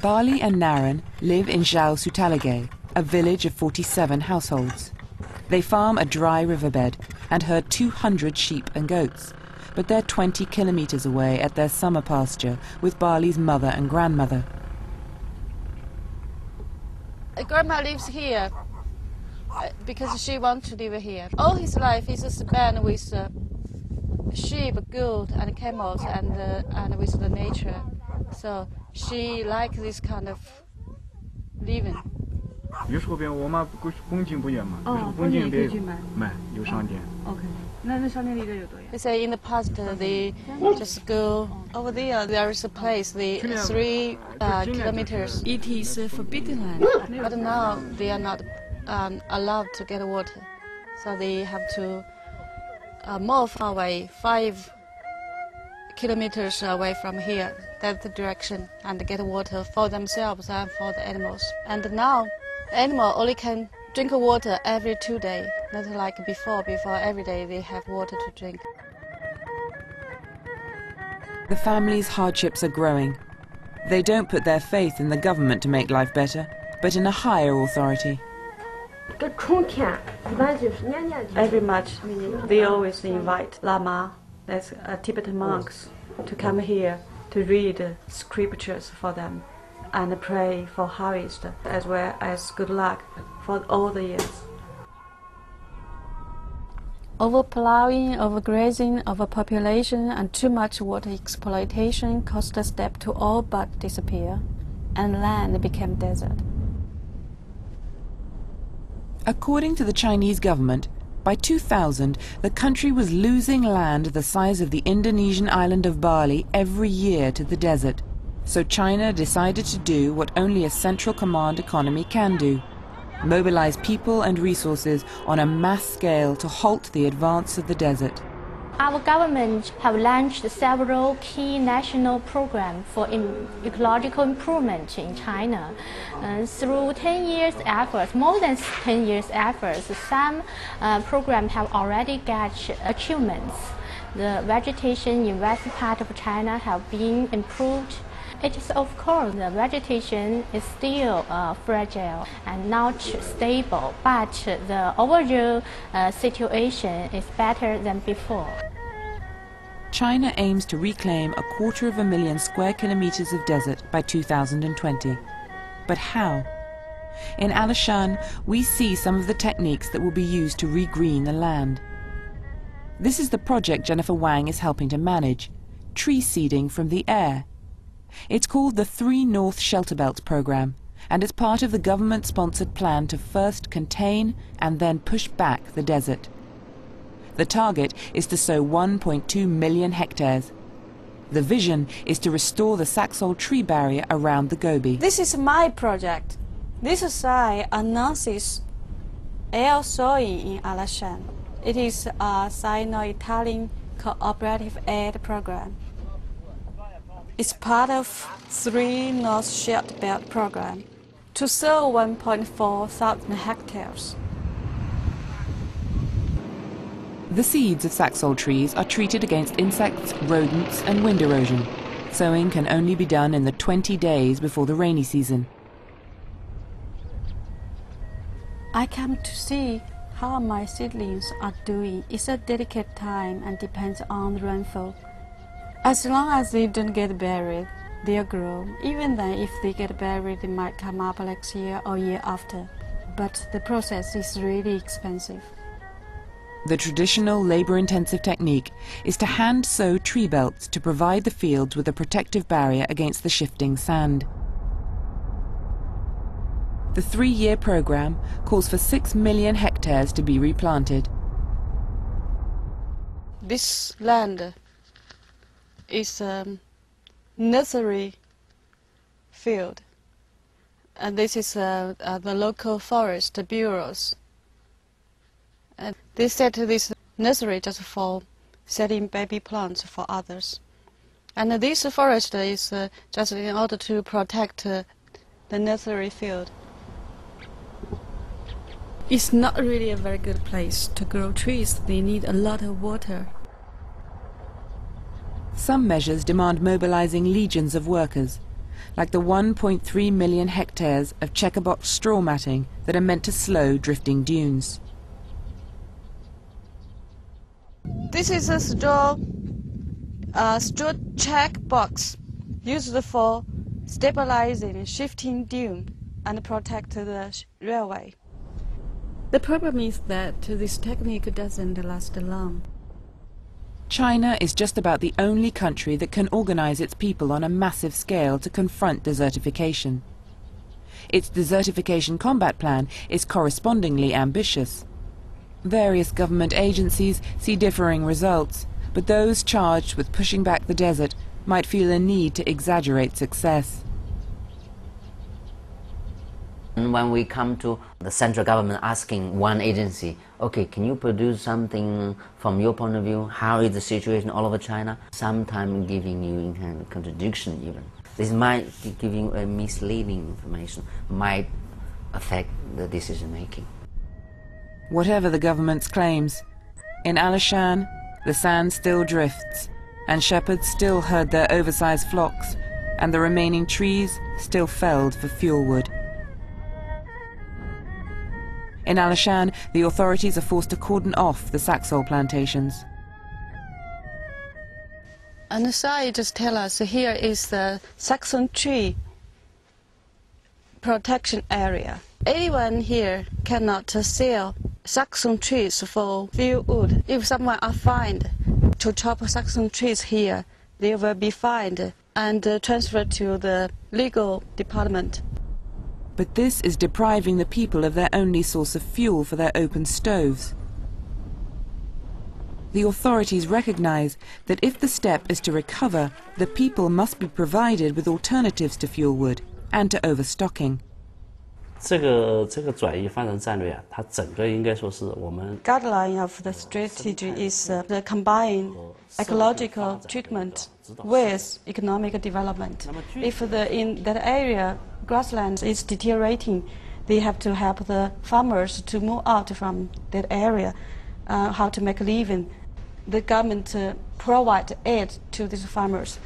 Bali and Naren live in Zhao Sutalage, a village of 47 households. They farm a dry riverbed and herd 200 sheep and goats, but they're 20 kilometers away at their summer pasture with Bali's mother and grandmother. Grandma lives here because she wants to live here. All his life is spent with sheep, goat, and camels, and with the nature. So she likes this kind of living. 有时候边我们风景不远嘛，风景边买有商店。OK， 那商店离这有多远？ They say in the past they just go over there. There is a place, the 3 kilometers. It is a forbidden land. But now they are not allowed to get water, so they have to move away 5 kilometers away from here. That's the direction, and get water for themselves and for the animals. And now, animal only can drink water every 2 days, not like before. Before every day they have water to drink. The family's hardships are growing. They don't put their faith in the government to make life better, but in a higher authority. Every March, they always invite Lama, that's Tibetan monks, to come here to read scriptures for them and pray for harvest as well as good luck for all the years. Overplowing, overgrazing, overpopulation, and too much water exploitation caused the steppe to all but disappear, and land became desert. According to the Chinese government, by 2000, the country was losing land the size of the Indonesian island of Bali every year to the desert. So China decided to do what only a central command economy can do: mobilize people and resources on a mass scale to halt the advance of the desert. Our government have launched several key national programs for ecological improvement in China. Through 10 years efforts, more than 10 years efforts, some programs have already got achievements. The vegetation in western part of China have been improved. It is, of course, the vegetation is still fragile and not stable, but the overall situation is better than before. China aims to reclaim 250,000 square kilometers of desert by 2020. But how? In Alishan, we see some of the techniques that will be used to regreen the land. This is the project Jennifer Wang is helping to manage: tree seeding from the air. It's called the 3 North Shelter Belt program, and it's part of the government-sponsored plan to first contain and then push back the desert. The target is to sow 1.2 million hectares. The vision is to restore the Saxol tree barrier around the Gobi. This is my project. This site announces El Soi in Alishan. It is a Sino-Italian cooperative aid program. It's part of 3 North Shelter Belt program to sow 1.4 thousand hectares. The seeds of Saxol trees are treated against insects, rodents, and wind erosion. Sowing can only be done in the 20 days before the rainy season. I come to see how my seedlings are doing. It's a delicate time and depends on the rainfall. As long as they don't get buried, they'll grow. Even then, if they get buried, they might come up next year or year after. But the process is really expensive. The traditional labor-intensive technique is to hand-sow tree belts to provide the fields with a protective barrier against the shifting sand. The 3-year program calls for 6 million hectares to be replanted. This land is a nursery field, and this is the local forest bureaus. And they set this nursery just for setting baby plants for others. And this forest is just in order to protect the nursery field. It's not really a very good place to grow trees. They need a lot of water. Some measures demand mobilizing legions of workers. like the 1.3 million hectares of checkerbox straw matting that are meant to slow drifting dunes. This is a straw check box used for stabilizing shifting dune and protect the railway. The problem is that this technique doesn't last long. China is just about the only country that can organize its people on a massive scale to confront desertification. Its desertification combat plan is correspondingly ambitious. Various government agencies see differing results, but those charged with pushing back the desert might feel a need to exaggerate success. When we come to the central government asking one agency, okay, can you produce something from your point of view? How is the situation all over China? Sometimes giving you in kind of contradiction even. This might be giving a misleading information, might affect the decision making. Whatever the government's claims, in Alishan, the sand still drifts, and shepherds still herd their oversized flocks, and the remaining trees still felled for fuel wood. In Alishan, the authorities are forced to cordon off the Saxol plantations. And the side just tell us here is the Saxon tree protection area. Anyone here cannot sell Saxon trees for fuel wood. If someone are fined to chop Saxon trees here, they will be fined and transferred to the legal department. But this is depriving the people of their only source of fuel for their open stoves. The authorities recognize that if the step is to recover, the people must be provided with alternatives to fuel wood and to overstocking. 这个转移发展战略啊，它整个应该说是我们 Guideline of the strategy is the combine ecological treatment with economic development. If in that area grassland is deteriorating, they have to help the farmers to move out from that area, how to make a living. The government provide aid to these farmers.